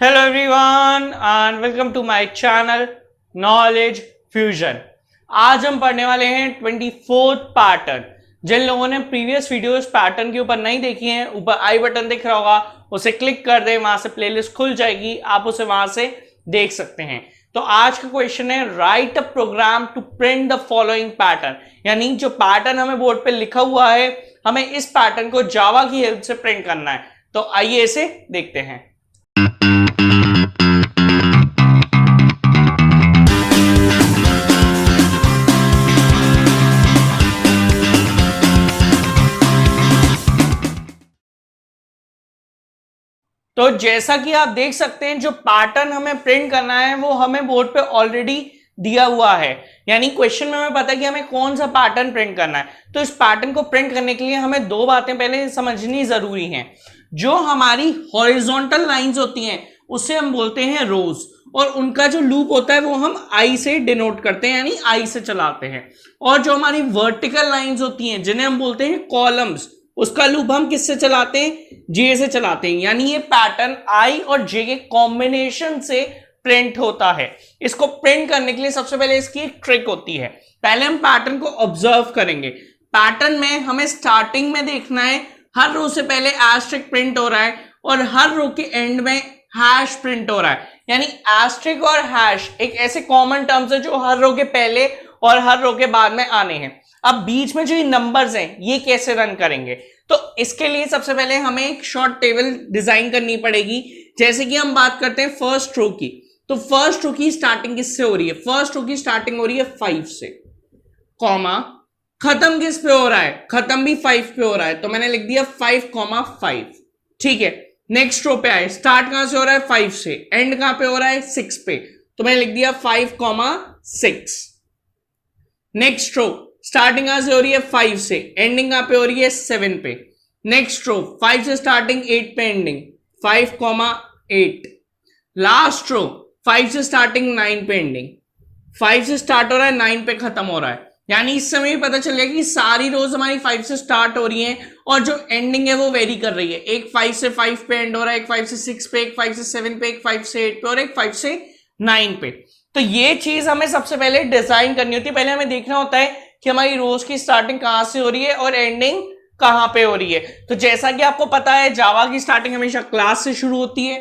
Hello everyone and welcome to my channel Knowledge Fusion। आज हम पढ़ने वाले हैं 24th पैटर्न। जिन लोगों ने प्रीवियस वीडियोस पैटर्न के ऊपर नहीं देखी हैं, ऊपर आई बटन दिख रहा होगा, उसे क्लिक कर दें, वहां से प्लेलिस्ट खुल जाएगी, आप उसे वहां से देख सकते हैं। तो आज का क्वेश्चन है write a program to print the following pattern, यानी जो पैटर्न हमें बोर्ड पे लिखा हुआ है, हमें इस पैटर्न को जावा की हेल्प से प्रिंट करना है। तो आइए इसे देखते हैं। तो जैसा कि आप देख सकते हैं, जो पैटर्न हमें प्रिंट करना है वो हमें बोर्ड पे ऑलरेडी दिया हुआ है, यानी क्वेश्चन में हमें पता है कि हमें कौन सा पैटर्न प्रिंट करना है। तो इस पैटर्न को प्रिंट करने के लिए हमें दो बातें पहले समझनी जरूरी हैं। जो हमारी हॉरिजॉन्टल लाइंस होती हैं उसे हम बोलते हैं रोज, और उनका जो लूप होता है वो हम आई से डिनोट करते हैं, यानी आई से चलाते हैं। और जो हमारी वर्टिकल लाइंस होती हैं जिन्हें हम बोलते हैं कॉलम्स, उसका लूप हम किससे चलाते हैं? जे से चलाते हैं। यानी ये पैटर्न आई और जे के कॉम्बिनेशन से प्रिंट होता है। इसको प्रिंट करने के लिए सबसे पहले इसकी एक ट्रिक होती है। पहले हम पैटर्न को ऑब्जर्व करेंगे। पैटर्न में हमें स्टार्टिंग में देखना है हर रो से पहले एस्ट्रिक प्रिंट हो रहा है और हर रो के एंड में हैश प्रिंट हो रहा है। यानी एस्ट्रिक और हैश एक ऐसे कॉमन टर्म्स है जो हर रो के पहले और हर रो के बाद में आने हैं। अब बीच में जो ये नंबर्स हैं ये कैसे रन करेंगे? तो इसके लिए सबसे पहले हमें एक शॉर्ट टेबल डिजाइन करनी पड़ेगी। जैसे कि हम बात करते हैं फर्स्ट रो की, तो फर्स्ट रो की स्टार्टिंग किससे हो रही है? फर्स्ट रो की स्टार्टिंग हो रही है 5 से, कॉमा खत्म किस पे हो रहा है? खत्म भी 5 पे हो रहा है, तो मैंने लिख दिया 5,5। ठीक है, नेक्स्ट रो पे आए, स्टार्ट कहां से हो रहा है? 5 से, एंड कहां पे हो रहा है? 6 पे, तो मैंने लिख दिया 5,6। नेक्स्ट रो स्टार्टिंग कहां से हो रही है? 5 से, एंडिंग कहां पे हो रही है? 7 पे। नेक्स्ट रो 5 से स्टार्टिंग 8 पे एंडिंग, 5,8। लास्ट रो 5 से स्टार्टिंग 9 पे एंडिंग, 5 से स्टार्ट हो रहा है 9 पे खत्म हो रहा है। यानी इस समय भी पता चलेगा कि सारी रोज हमारी 5 से स्टार्ट हो रही हैं और जो एंडिंग है वो वेरी कर रही है। एक 5 से 5 पे एंड हो रहा है, एक 5 से 6 पे, एक 5 से 7 पे, एक 5 से 8 पे और एक 5 से 9 पे। तो ये चीज हमें सबसे पहले डिजाइन करनी होती है। पहले हमें देखना होता है कि हमारी रोज की स्टार्टिंग कहां से हो रही है और एंडिंग कहां पे हो रही है। तो जैसा कि आपको पता है, जावा की स्टार्टिंग हमेशा क्लास से शुरू होती है।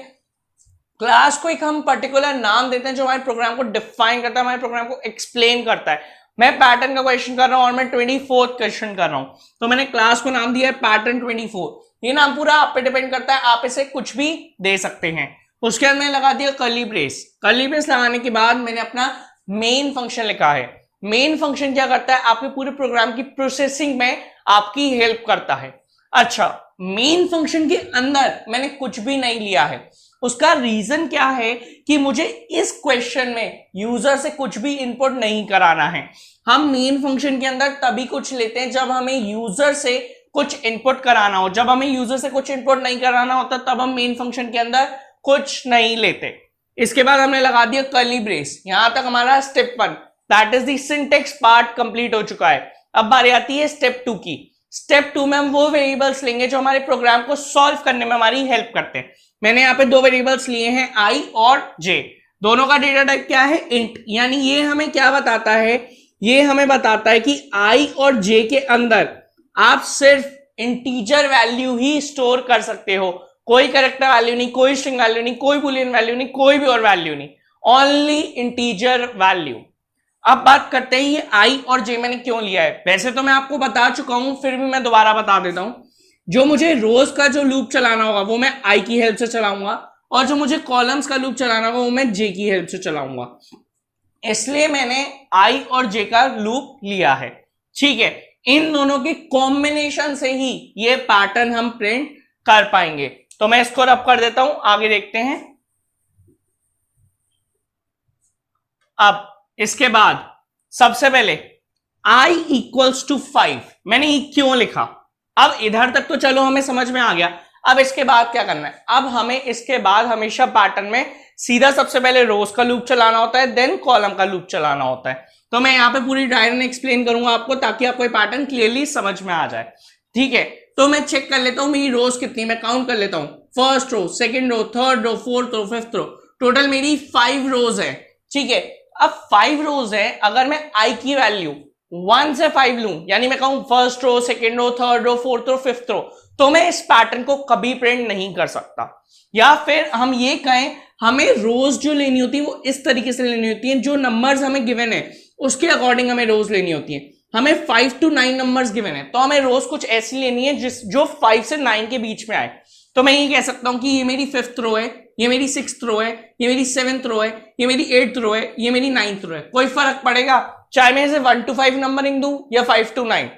क्लास को एक हम पर्टिकुलर नाम देते हैं जो हमारे प्रोग्राम को डिफाइन करता है, हमारे प्रोग्राम को एक्सप्लेन करता है। मैं पैटर्न का क्वेश्चन कर रहा हूं और मैं 24th क्वेश्चन कर रहा हूं, तो मैंने क्लास को नाम दिया है पैटर्न 24। ये नाम पूरा आप पे डिपेंड करता है, आप इसे कुछ भी दे सकते हैं। उसके बाद मैंने लगा दिया कर्ली ब्रेस। कर्ली ब्रेस लगाने के बाद मैंने अपना मेन फंक्शन लिखा है। मेन फंक्शन क्या करता है? आपके पूरे प्रोग्राम की प्रोसेसिंग में आपकी हेल्प करता है। अच्छा, मेन फंक्शन के अंदर मैंने कुछ भी नहीं लिया है। उसका रीजन क्या है कि मुझे इस क्वेश्चन में यूजर से कुछ भी इनपुट नहीं कराना है। हम मेन फंक्शन के अंदर तभी कुछ लेते हैं जब हमें यूजर से कुछ इनपुट कराना हो। जब हमें यूजर से कुछ इनपुट नहीं कराना होता तब हम मेन फंक्शन के अंदर कुछ नहीं लेते। इसके बाद हमने लगा दिया कर्ली ब्रेस। यहां तक हमारा step 1 that is the syntax part complete हो चुका है। अब बारी आती है स्टेप 2 की। स्टेप 2 में हम वो वेरिएबल्स लेंगे जो हमारे प्रोग्राम को सॉल्व करने में हमारी हेल्प करते हैं। मैंने यहाँ पे दो वेरिएबल्स लिए हैं, आई और जे। दोनों का डेटा टाइप क्या है? इंट। यानी ये हमें क्या बताता है? ये हमें बताता है कि आई और जे के अंदर आप सिर्फ इंटीजर वैल्यू ही स्टोर कर सकते हो। कोई कैरेक्टर वैल्यू नहीं, कोई स्ट्रिंग वैल्यू नहीं, कोई बुलियन वैल्यू नहीं, कोई भी और वैल्यू नहीं, ओनली इंटीजर वैल्यू। अब बात करते हैं ये आई और जे मैंने क्यों लिया है। वैसे तो मैं आपको बता चुका हूं, फिर भी मैं दोबारा बता देता हूं। जो मुझे रोज का जो लूप चलाना होगा वो मैं आई की हेल्प से चलाऊंगा, और जो मुझे कॉलम्स का लूप चलाना होगा वो मैं जे की हेल्प से चलाऊंगा। इसलिए मैंने आई और जे का लूप लिया है। ठीक है, इन दोनों के कॉम्बिनेशन से ही ये पैटर्न हम प्रिंट कर पाएंगे। तो मैं इसको रब कर देता हूं, आगे देखते हैं। अब इसके बाद सबसे पहले i इक्वल्स टू 5 मैंने ये क्यों लिखा? अब इधर तक तो चलो हमें समझ में आ गया। अब इसके बाद क्या करना है? अब हमें इसके बाद हमेशा पैटर्न में सीधा सबसे पहले रोज का लूप चलाना होता है, देन कॉलम का लूप चलाना होता है। तो मैं यहाँ पे पूरी डायग्राम एक्सप्लेन करूंगा आपको ताकि आपको ये पैटर्न क्लियरली समझ में आ जाए। ठीक है, तो मैं चेक कर लेता हूं मेरी रोज कितनी, मैं काउंट कर लेता हूं। First row, second row, third row, fourth row, fifth row, total मेरी 5 रोज है। ठीक है, अब 5 रोज है, अगर मैं आई की वैल्यू 1 से 5 लूं, यानी मैं कहूं first row, second row, third row, fourth row, fifth row, तो मैं इस पैटर्न को कभी प्रिंट नहीं कर सकता। या फिर हम ये कहें हमें रोज जो लेनी होती है वो इस तरीके से लेनी होती है, जो नंबर्स हमें गिवन है उसके अकॉर्डिंग हमें रोज लेनी होती है। हमें 5 to 9 नंबर्स गिवन है, तो हमें रोज कुछ ऐसी लेनी है जो 5 से 9 के बीच में आए। तो मैं ये कह सकता हूं कि ये मेरी 5th रो है, ये मेरी 6th रो है, ये मेरी 7th रो है, ये मेरी 8th रो है, ये मेरी 9th रो है। कोई फर्क पड़ेगा चाहे मैं इसे 1 to 5 नंबरिंग दूं या 5 to 9,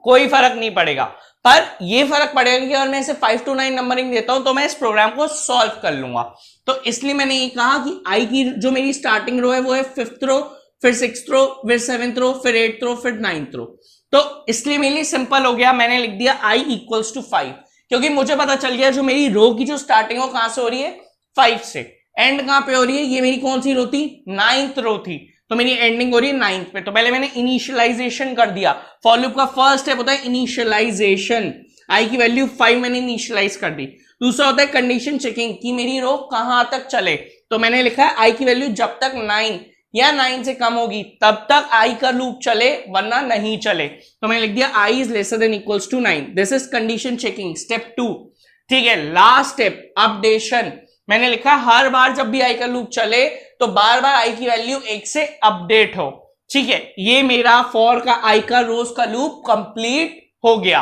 कोई फर्क नहीं पड़ेगा। पर ये फर्क पड़ेगा कि अगर मैं इसे 5 to 9 नंबरिंग देता हूं तो मैं इस प्रोग्राम को सॉल्व कर लूंगा। तो इसलिए मैंने ये कहा कि आई की जो मेरी स्टार्टिंग रो है वो है 5th रो, फिर 6th रो, फिर 7th रो, फिर 8th रो, फिर 9th रो। तो इसलिए मेरे लिए सिंपल हो गया, मैंने लिख दिया i इक्वल्स टू 5, क्योंकि मुझे पता चल गया जो मेरी रो की जो स्टार्टिंग हो कहां से हो रही है 5 से, एंड कहां पे हो रही है, ये मेरी कौन सी रो थी 9th रो थी, तो मेरी एंडिंग हो रही है 9th पे। तो पहले मैंने इनिशियलाइजेशन कर दिया, फॉर लूप का फर्स्ट स्टेप होता है इनिशियलाइजेशन, आई की वैल्यू 5 मैंने इनिशियलाइज कर दी। दूसरा होता है कंडीशन चेकिंग कि मेरी रो कहां तक चले, तो मैंने लिखा है आई की वैल्यू जब तक 9 या 9 से कम होगी तब तक आई का लूप चले, वरना नहीं चले। तो मैंने लिख दिया I is lesser than equals to 9, this is condition checking step 2। ठीक है, लास्ट स्टेप अपडेशन, मैंने लिखा हर बार जब भी आई का लूप चले तो बार बार आई की वैल्यू 1 से अपडेट हो। ठीक है, ये मेरा फॉर का आई का रोज का लूप कंप्लीट हो गया।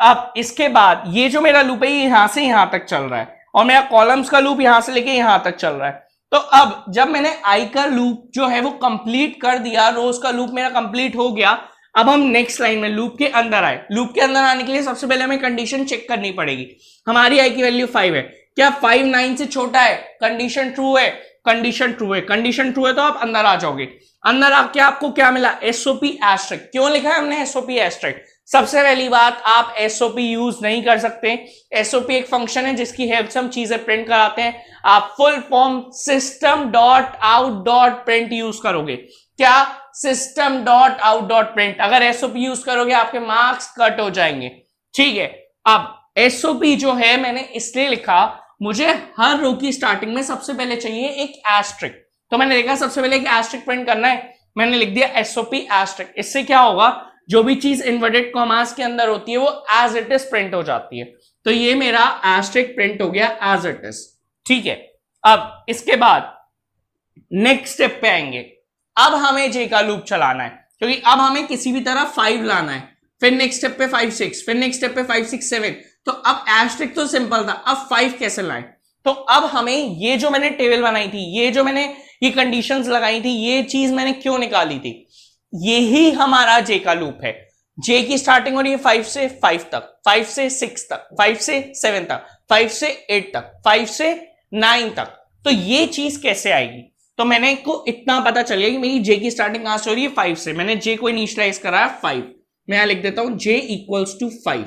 अब इसके बाद ये जो मेरा लूप है ये यहां से यहां तक चल रहा है, और मेरा कॉलम्स का लूप यहां से लेके यहां तक चल रहा है। तो अब जब मैंने आई का लूप जो है वो कंप्लीट कर दिया, रोज का लूप मेरा कंप्लीट हो गया, अब हम नेक्स्ट लाइन में लूप के अंदर आए। लूप के अंदर आने के लिए सबसे पहले हमें कंडीशन चेक करनी पड़ेगी। हमारी आई की वैल्यू 5 है, क्या 5 9 से छोटा है, कंडीशन ट्रू है, कंडीशन ट्रू है, कंडीशन ट्रू है तो आप अंदर आ जाओगे। अंदर आके आपको क्या मिला, एसओपी एस्ट्रिक। क्यों लिखा है हमने एसओपी एस्ट्रिक? सबसे पहली बात, आप एसओपी यूज नहीं कर सकते। एसओपी एक फंक्शन है जिसकी हेल्प से हम चीजें प्रिंट कराते हैं। आप full form system dot out dot print use करोगे। क्या? System dot out dot print. अगर एसओपी यूज करोगे आपके मार्क्स कट हो जाएंगे। ठीक है, अब एसओपी जो है मैंने इसलिए लिखा, मुझे हर रो की स्टार्टिंग में सबसे पहले चाहिए एक एस्ट्रिक। तो मैंने देखा सबसे पहले एक एस्ट्रिक प्रिंट करना है, मैंने लिख दिया एसओपी एस्ट्रिक। इससे क्या होगा, जो भी चीज इन्वर्टेड कॉमास के अंदर होती है वो एज इट इज प्रिंट हो जाती है। तो ये मेरा एस्ट्रिक प्रिंट हो गया एज इट इज। ठीक है, अब इसके बाद नेक्स्ट स्टेप पे आएंगे। अब हमें जे का लूप चलाना है, क्योंकि अब हमें किसी भी तरह 5 लाना है। फिर नेक्स्ट स्टेप पे 5 6, फिर नेक्स्ट स्टेप पे 5 6 7। तो अब एस्ट्रिक तो सिंपल था, अब 5 कैसे लाएं? तो अब हमें ये जो मैंने टेबल बनाई थी, ये जो मैंने ये कंडीशंस लगाई थी, ये चीज मैंने क्यों निकाली थी, यही हमारा जे का लूप है। जे की स्टार्टिंग हो रही है 5 से 5 तक, 5 से 6 तक, 5 से 7 तक, 5 से 8 तक, 5 से 9 तक। तो ये चीज कैसे आएगी? तो मैंने को इतना पता चल गया कि मेरी जे की स्टार्टिंग कहां से हो रही है 5 से। मैंने जे को इनिशियलाइज करा है 5, मैं यहां लिख देता हूं जे इक्वल्स टू 5।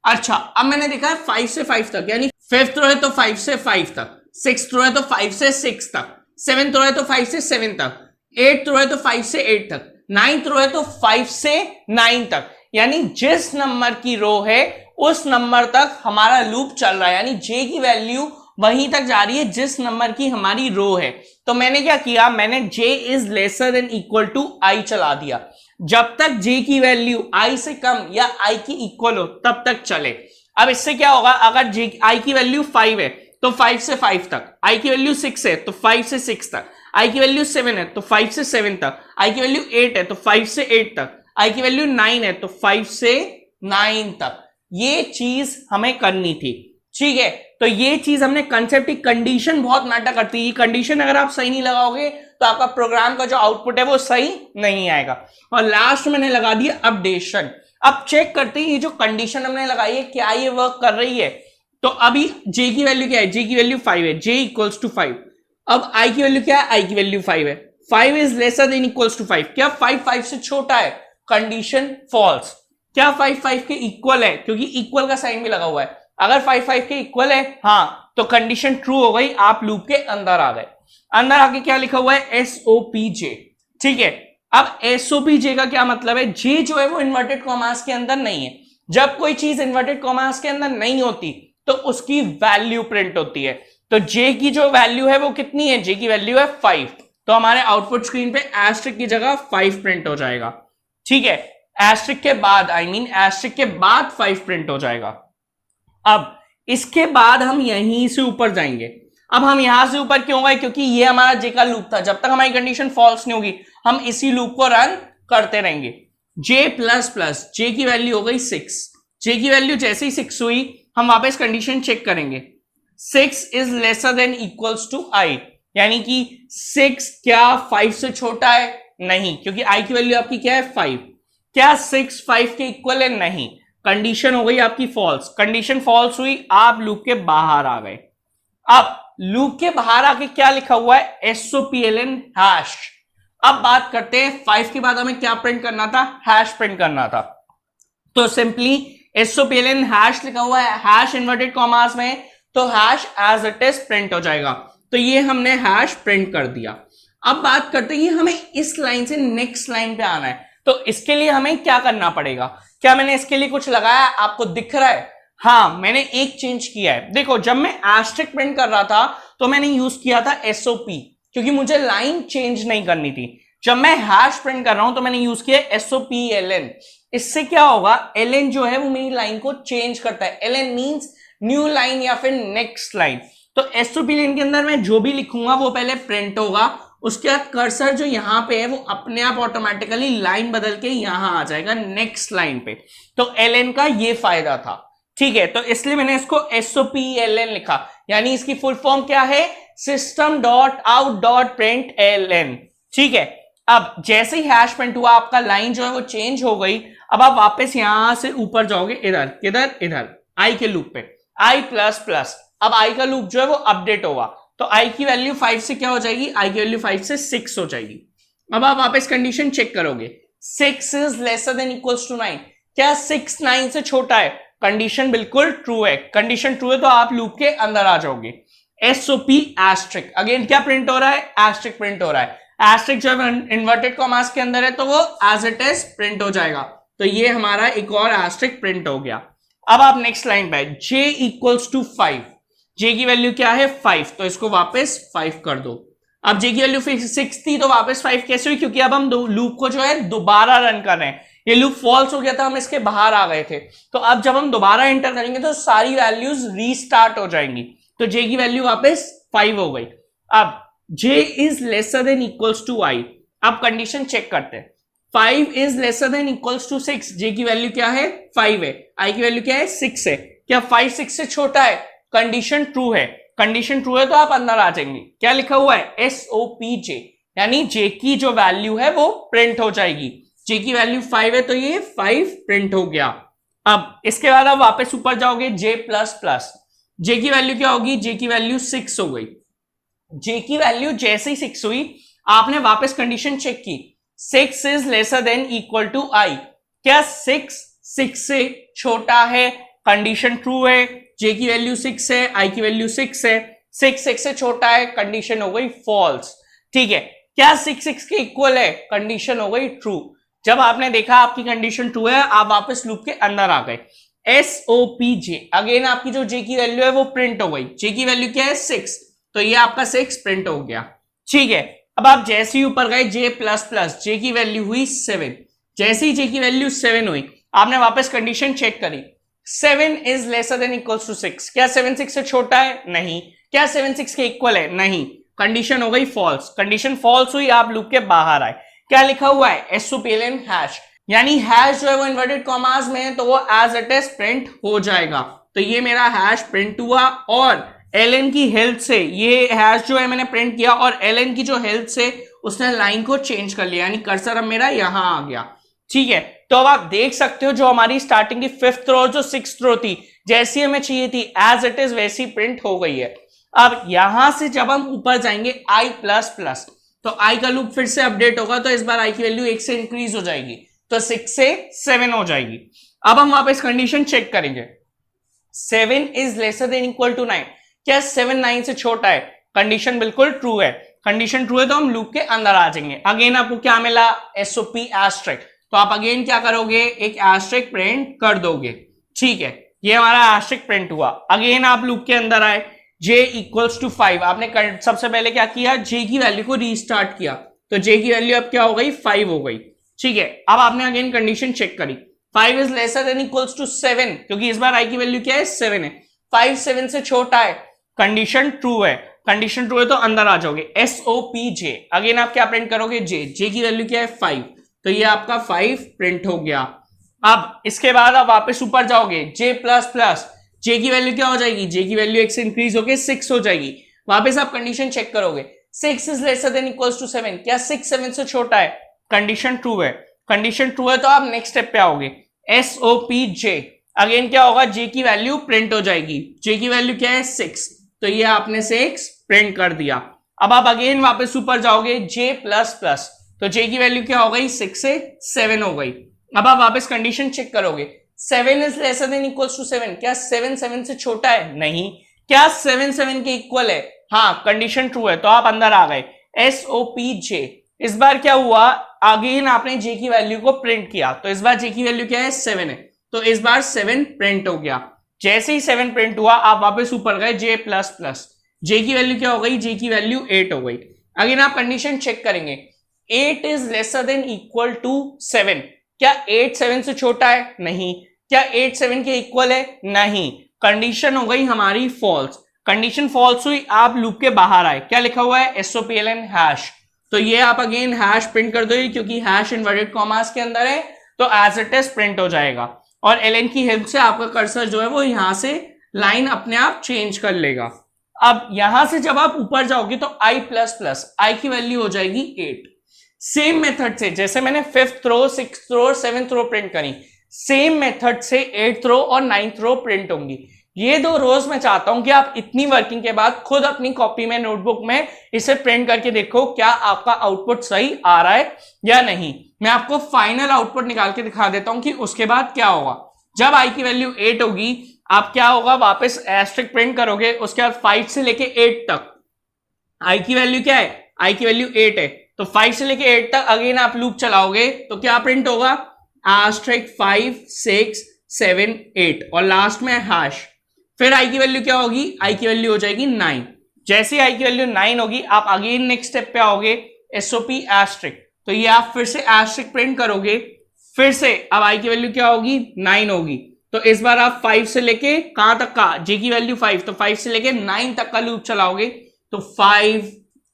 अच्छा, अब मैंने देखा है 5 से 5 तक, यानी 5th रो है तो 5 से 5 तक, 6th रो है तो 5 से 6 तक, 7th रो है तो 5 से 7 तक, 8th रो है तो 5 से 8 तक, 9th रो है तो 5 से 9 तक। यानी जिस नंबर की रो है उस नंबर तक हमारा लूप चल रहा है, यानी जे की वैल्यू वहीं तक जा रही है जिस नंबर की हमारी रो है। तो मैंने क्या किया, मैंने j is lesser than equal to i चला दिया। जब तक j की वैल्यू i से कम या i की इक्वल हो तब तक चले। अब इससे क्या होगा, अगर i की वैल्यू 5 है तो 5 से 5 तक, i की वैल्यू 6 है तो 5 से 6 तक, i की वैल्यू 7 है तो 5 से 7 तक, i की वैल्यू 8 है तो 5 से 8 तक, i की वैल्यू 9 है तो 5 से 9 तक। ये चीज हमें करनी थी। ठीक है, तो ये चीज हमने कंसेप्ट की कंडीशन बहुत मैटर करती है। ये कंडीशन अगर आप सही नहीं लगाओगे तो आपका प्रोग्राम का जो आउटपुट है वो सही नहीं आएगा। और लास्ट मैंने लगा दिया अपडेशन। अब चेक करते हैं ये जो कंडीशन हमने लगाई है क्या ये वर्क कर रही है। तो अभी जे की वैल्यू क्या है, जे की वैल्यू 5 है, जे इक्वल्स टू 5। अब आई की वैल्यू क्या है, आई की वैल्यू 5 है, 5 is lesser than equals to 5। क्या 5 5 से छोटा है, कंडीशन फॉल्स। क्या 5 5 के इक्वल है, क्योंकि इक्वल का साइन भी लगा हुआ है। अगर 5 5 के इक्वल है हाँ, तो कंडीशन ट्रू हो गई, आप लूप के अंदर आ गए। अंदर आके क्या लिखा हुआ है, एसओपीजे। ठीक है, अब एसओपीजे का क्या मतलब है, जे जो है वो इन्वर्टेड कॉमास के अंदर नहीं है। जब कोई चीज इन्वर्टेड कॉमास के अंदर नहीं होती तो उसकी वैल्यू प्रिंट होती है। तो जे की जो वैल्यू है वो कितनी है, जे की वैल्यू है 5, तो हमारे आउटपुट स्क्रीन पे एस्ट्रिक की जगह 5 प्रिंट हो जाएगा। ठीक है, एस्ट्रिक के बाद एस्ट्रिक के बाद 5 प्रिंट हो जाएगा। अब इसके बाद हम यहीं से ऊपर जाएंगे। अब हम यहां से ऊपर क्यों गए, क्योंकि ये हमारा जे का लूप था, जब तक हमारी कंडीशन फॉल्स नहीं होगी हम इसी लूप को रन करते रहेंगे। जे प्लस प्लस, जे की वैल्यू हो गई 6, जे की वैल्यू जैसे ही 6 हुई हम वापस कंडीशन चेक करेंगे, 6 is lesser than equals to I, यानी कि 6 क्या 5 से छोटा है, नहीं, क्योंकि आई की वैल्यू आपकी क्या है 5, क्या 6 5 के इक्वल है, नहीं, कंडीशन हो गई आपकी फॉल्स। कंडीशन फॉल्स हुई, आप लूप के बाहर आ गए। अब लूप के बाहर आके क्या लिखा हुआ है, एसओपीएलएन हैश। अब बात करते हैं 5 के बाद हमें क्या प्रिंट करना था, हैश प्रिंट करना था। तो सिंपली एसओपीएलएन हैश लिखा हुआ है, हैश इन्वर्टेड कॉमास में, तो hash as it is print हो जाएगा। तो ये हमने हैश प्रिंट कर दिया। अब बात करते हैं हमें इस लाइन से नेक्स्ट लाइन पे आना है, तो इसके लिए हमें क्या करना पड़ेगा। क्या मैंने इसके लिए कुछ लगाया, आपको दिख रहा है? हाँ, मैंने एक चेंज किया है। देखो, जब मैं एस्ट्रिक प्रिंट कर रहा था तो मैंने यूज किया था एसओपी, क्योंकि मुझे लाइन चेंज नहीं करनी थी। जब मैं हैश प्रिंट कर रहा हूं तो मैंने यूज किया एसओपीएलएन। इससे क्या होगा, एलएन जो है वो मेरी लाइन को चेंज करता है। एलएन मींस न्यू लाइन या फिर नेक्स्ट लाइन। तो एसओपीएलएन के अंदर मैं जो भी लिखूंगा वो पहले प्रिंट होगा, उसके बाद कर्सर जो यहां पे है वो अपने आप ऑटोमेटिकली लाइन बदल के यहां आ जाएगा नेक्स्ट लाइन पे। तो एलएन का ये फायदा था। ठीक है, तो इसलिए मैंने इसको एसओपीएलएन लिखा, यानी इसकी फुल फॉर्म क्या है, system dot out dot print LN. ठीक है, अब जैसे ही हैश प्रिंट हुआ आपका लाइन जो है वो चेंज हो गई। अब आप वापस यहां से ऊपर जाओगे, इधर किधर, इधर आई के लूप पे, आई प्लस प्लस। अब आई का लूप जो है वो अपडेट होगा, तो आई की वैल्यू 5 से क्या हो जाएगी, आई की वैल्यू 5 से 6 हो जाएगी। अब आप वापस कंडीशन चेक करोगे, 6 is lesser than equals to 9, क्या 6 9 से छोटा है, कंडीशन बिल्कुल ट्रू है। कंडीशन ट्रू है तो आप लूप के अंदर आ जाओगे। एसओपी एस्ट्रिक, अगेन क्या प्रिंट हो रहा है, एस्ट्रिक प्रिंट हो रहा है। एस्ट्रिक जो है इन्वर्टेड कॉमास के अंदर है तो वो एज इट इज प्रिंट हो जाएगा। तो ये हमारा एक और एस्ट्रिक प्रिंट हो गया। अब आप नेक्स्ट लाइन पे, j इक्वल्स टू 5, j की वैल्यू क्या है 5, तो इसको वापस 5 कर दो। अब j की वैल्यू 6 थी तो वापस 5 कैसे हुई, क्योंकि अब हम लूप को जो है दोबारा रन कर रहे हैं। ये लूप फॉल्स हो गया था, हम इसके बाहर आ गए थे, तो अब जब हम दोबारा एंटर करेंगे तो सारी वैल्यूज रीस्टार्ट हो जाएंगी। तो j की वैल्यू वापस 5 हो गई। अब j is lesser than equals to i। अब कंडीशन चेक करते हैं, 5 is lesser than equals to 6, j की वैल्यू क्या है 5 है, i की वैल्यू क्या है 6 है, क्या 5 6 से छोटा है, कंडीशन ट्रू है। कंडीशन ट्रू है तो आप अंदर आ जाएंगे। क्या लिखा हुआ है, SOPJ, यानी j की जो वैल्यू है वो प्रिंट हो जाएगी। j की वैल्यू 5 है तो ये 5 प्रिंट हो गया। अब इसके बाद आप वापस ऊपर जाओगे, j प्लस प्लस, j की वैल्यू क्या होगी, j की वैल्यू 6 हो गई। j की वैल्यू जैसे ही 6 हुई आपने वापस कंडीशन चेक की, 6 is lesser than equal to i, क्या 6 6 से छोटा है, कंडीशन ट्रू है। j की वैल्यू 6 है, i की वैल्यू 6 है, 6 6 से छोटा है, कंडीशन हो गई फॉल्स। ठीक है, क्या 6 6 के इक्वल है, कंडीशन हो गई ट्रू। जब आपने देखा आपकी कंडीशन ट्रू है, आप वापस लूप के अंदर आ गए। SOPJ, अगेन आपकी जो j की वैल्यू है वो प्रिंट हो गई। j की वैल्यू क्या है 6, तो ये आपका 6 प्रिंट हो गया। ठीक है, अब आप जैसे ही ऊपर गए, j प्लस प्लस, j की वैल्यू हुई 7, जैसे ही j की वैल्यू 7 हुई आपने वापस कंडीशन चेक करी, 7 is lesser than equals to 6, क्या 7 6 से छोटा है, नहीं, क्या 7 6 के इक्वल है, नहीं, कंडीशन हो गई फॉल्स। कंडीशन फॉल्स हुई, आप लूप के बाहर आए। क्या लिखा हुआ है, SOPLN हैश, यानी हैश जो है वो इन्वर्टेड कॉमास में है तो वो एज इट इज प्रिंट हो जाएगा। तो ये मेरा हैश प्रिंट हुआ और ln की हेल्प से ये हैश जो है मैंने प्रिंट किया, और ln की जो हेल्प से उसने लाइन को चेंज कर लिया, यानी कर्सर अब मेरा यहां आ गया। ठीक है, तो अब आप देख सकते हो जो हमारी स्टार्टिंग की 5th रो जो 6th रो थी, जैसी हमें चाहिए थी एज इट इज वैसी प्रिंट हो गई है। अब यहां से जब हम ऊपर जाएंगे i प्लस प्लस, तो i का लूप फिर से अपडेट होगा, तो इस बार i की वैल्यू 1 से इंक्रीज हो जाएगी, तो 6 से 7 हो जाएगी। अब हम वापस कंडीशन चेक करेंगे, 7 is lesser than equal to 9, क्या 7 9 से छोटा है, कंडीशन बिल्कुल ट्रू है। कंडीशन ट्रू है तो हम लूप के अंदर आ जाएंगे। अगेन आपको क्या मिला, SOP एस्ट्रिक, तो आप अगेन क्या करोगे, एक एस्ट्रिक प्रिंट कर दोगे। ठीक है, ये हमारा एस्टेरिस्क प्रिंट हुआ। अगेन आप लूप के अंदर आए, j इक्वल्स टू 5, आपने सबसे पहले क्या किया, j की वैल्यू को रीस्टार्ट किया, तो j की वैल्यू अब क्या हो गई, 5 हो गई। ठीक है, अब आपने अगेन कंडीशन चेक करी, 5 is lesser than equals to 7, क्योंकि इस बार i की वैल्यू क्या है, 7 है, 5 7 से छोटा है, कंडीशन ट्रू है, कंडीशन ट्रू है तो अंदर आ जाओगे, SOPJ, अगेन आप क्या प्रिंट करोगे, j की वैल्यू क्या है 5, तो ये आपका 5 प्रिंट हो गया। अब इसके बाद आप वापस ऊपर जाओगे, j प्लस प्लस, j की वैल्यू क्या हो जाएगी, j की वैल्यू एक से इंक्रीज होके 6 हो जाएगी, वापस आप कंडीशन चेक करोगे, 6 is lesser than equals to 7, क्या 6 7 से छोटा है, कंडीशन ट्रू है, कंडीशन ट्रू है तो आप नेक्स्ट स्टेप पे आओगे, SOPJ, अगेन क्या होगा, j की वैल्यू प्रिंट हो जाएगी, j की वैल्यू क्या है 6, तो ये आपने 6 प्रिंट कर दिया। अब आप अगेन वापस ऊपर जाओगे, j प्लस प्लस, तो j की वैल्यू क्या हो गई, 6 से 7 हो गई। अब आप वापस कंडीशन चेक करोगे, 7 is lesser than equals to 7, क्या 7 7 से छोटा है, नहीं, क्या 7 7 के इक्वल है, हाँ, कंडीशन ट्रू है तो आप अंदर आ गए, SOPJ। इस बार क्या हुआ, अगेन आपने j की वैल्यू को प्रिंट किया, तो इस बार j की वैल्यू क्या है, 7 है, तो इस बार 7 प्रिंट हो गया। जैसे ही 7 प्रिंट हुआ आप वापस ऊपर गए, j प्लस प्लस, j की वैल्यू क्या हो गई, j की वैल्यू 8 हो गई। अगेन आप कंडीशन चेक करेंगे, 8 is lesser than equal to 7, क्या 8 7 से छोटा है, नहीं, क्या 8 7 के इक्वल है, नहीं, कंडीशन हो गई हमारी फॉल्स, कंडीशन फॉल्स हुई, आप लूप के बाहर आए, क्या लिखा हुआ है, SOPLN हैश, तो ये आप अगेन हैश प्रिंट कर दो, क्योंकि हैश इन्वर्टेड कॉमास के अंदर है तो एज इट इज प्रिंट हो जाएगा, और ln की हेल्प से आपका कर्सर जो है वो यहां से लाइन अपने आप चेंज कर लेगा। अब यहां से जब आप ऊपर जाओगे तो i प्लस प्लस, i की वैल्यू हो जाएगी 8, सेम मेथड से जैसे मैंने 5th रो 6th रो और 7th रो प्रिंट करी, सेम मेथड से 8th रो और 9th रो प्रिंट होंगी। ये दो रोज मैं चाहता हूं कि आप इतनी वर्किंग के बाद खुद अपनी कॉपी में, नोटबुक में इसे प्रिंट करके देखो क्या आपका आउटपुट सही आ रहा है या नहीं। मैं आपको फाइनल आउटपुट निकाल के दिखा देता हूं कि उसके बाद क्या होगा। जब i की वैल्यू 8 होगी, आप क्या होगा, वापस एस्टेरिस्क प्रिंट करोगे, उसके बाद 5 से लेके 8 तक, i की वैल्यू क्या है, i की वैल्यू 8 है, तो 5 से लेके 8 तक अगेन आप लूप चलाओगे तो क्या प्रिंट होगा, एस्टेरिस्क 5 6 7 8 और लास्ट में हैश। फिर i की वैल्यू क्या होगी, i की वैल्यू हो जाएगी 9। जैसे i की वैल्यू 9 होगी आप अगेन नेक्स्ट स्टेप पे आओगे, SOP एस्टेरिस्क, तो ये आप फिर से एस्टेरिस्क प्रिंट करोगे, फिर से अब i की वैल्यू क्या होगी, 9 होगी, तो इस बार आप 5 से लेके कहां तक का, j की वैल्यू 5, तो 5 से लेके 9 तक का लूप चलाओगे, तो 5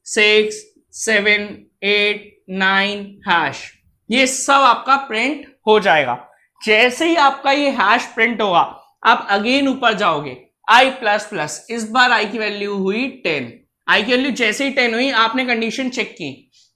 6 7 8 9 हैश, ये सब आपका प्रिंट हो जाएगा। जैसे ही आपका ये हैश प्रिंट होगा आप अगेन ऊपर जाओगे, i प्लस प्लस, इस बार i की वैल्यू हुई 10, i की वैल्यू जैसे ही 10 हुई आपने कंडीशन चेक की,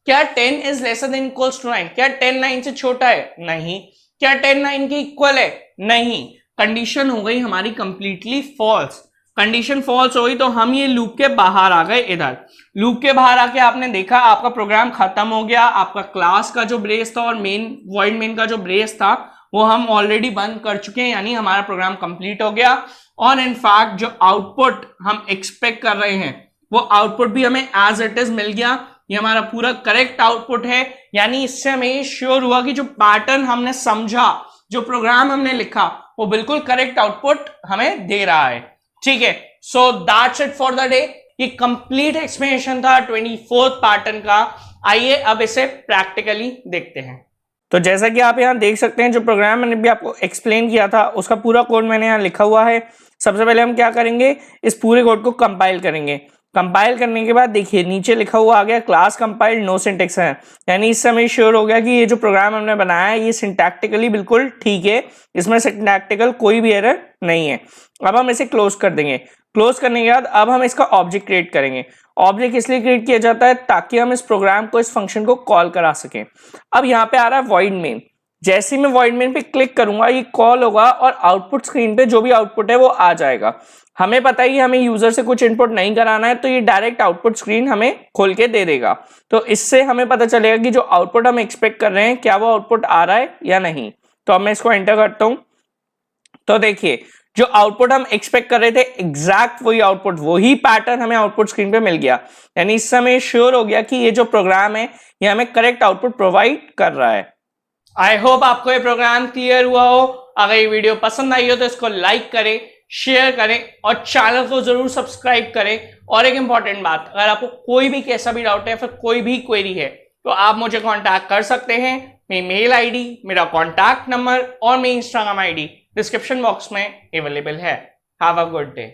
क्या 10 is lesser than equals to 9, क्या 10 9 से छोटा है, नहीं, क्या 10 9 के इक्वल है, नहीं, कंडीशन हो गई हमारी कंप्लीटली फॉल्स। कंडीशन फॉल्स हो गई तो हम ये लूप के बाहर आ गए, इधर लूप के बाहर आके आपने देखा आपका प्रोग्राम खत्म हो गया, आपका क्लास का जो ब्रेस था और मेन वॉइड मेन का जो ब्रेस था वो हम ऑलरेडी बंद कर चुके हैं, यानी हमारा प्रोग्राम कंप्लीट हो गया। और इनफैक्ट जो आउटपुट हम एक्सपेक्ट कर रहे हैं वो आउटपुट भी हमें एज इट इज मिल गया, ये हमारा पूरा करेक्ट आउटपुट है। यानी इससे हमें ये श्योर हुआ कि जो पैटर्न हमने समझा, जो प्रोग्राम हमने लिखा, वो बिल्कुल करेक्ट आउटपुट हमें दे रहा है। ठीक है, so that's it for the day. ये कंप्लीट एक्सप्लेनेशन था 24th पैटर्न का। आइए अब इसे प्रैक्टिकली देखते हैं। तो जैसा कि आप यहाँ देख सकते हैं, जो प्रोग्राम मैंने भी आपको एक्सप्लेन किया था उसका पूरा कोड मैंने यहाँ लिखा हुआ है। सबसे पहले हम क्या करेंगे, इस पूरे कोड को कंपाइल करेंगे। कंपाइल करने के बाद देखिए नीचे लिखा हुआ आ गया क्लास कंपाइल्ड नो सिंटैक्स है, यानी इससे हमें श्योर हो गया कि ये जो प्रोग्राम हमने बनाया है ये सिंटैक्टिकली बिल्कुल ठीक है, इसमें सिंटैक्टिकल कोई भी एरर नहीं है। अब हम इसे क्लोज कर देंगे। क्लोज करने के बाद अब हम इसका ऑब्जेक्ट क्रिएट करेंगे। ऑब्जेक्ट इसलिए क्रिएट किया जाता है ताकि हम इस प्रोग्राम को, इस फंक्शन को कॉल करा सकें। अब यहाँ पे आ रहा है वॉइड मेन। जैसे ही मैं वॉइड मेन पे क्लिक करूंगा ये कॉल होगा और आउटपुट स्क्रीन पे जो भी आउटपुट है वो आ जाएगा। हमें पता है कि हमें यूजर से कुछ इनपुट नहीं कराना है, तो ये डायरेक्ट आउटपुट स्क्रीन हमें खोल के दे देगा। तो इससे हमें पता चलेगा कि जो आउटपुट हम एक्सपेक्ट कर रहे हैं क्या वो आउटपुट आ रहा है या नहीं। तो अब मैं इसको एंटर करता हूं, तो देखिए जो आउटपुट हम एक्सपेक्ट कर रहे थे एग्जैक्ट वही आउटपुट, वही पैटर्न हमें आउटपुट स्क्रीन पे मिल गया। यानी इससे हमें श्योर हो गया कि ये जो प्रोग्राम है ये हमें करेक्ट आउटपुट प्रोवाइड कर रहा है। आई होप आपको ये प्रोग्राम क्लियर हुआ हो। अगर ये वीडियो पसंद आई हो तो इसको लाइक करें, शेयर करें और चैनल को जरूर सब्सक्राइब करें। और एक इंपॉर्टेंट बात, अगर आपको कोई भी कैसा भी डाउट है फिर कोई भी क्वेरी है तो आप मुझे कांटेक्ट कर सकते हैं। मेरी मेल आईडी, मेरा कांटेक्ट नंबर और मेरी इंस्टाग्राम आईडी डिस्क्रिप्शन बॉक्स में अवेलेबल है। Have a good day.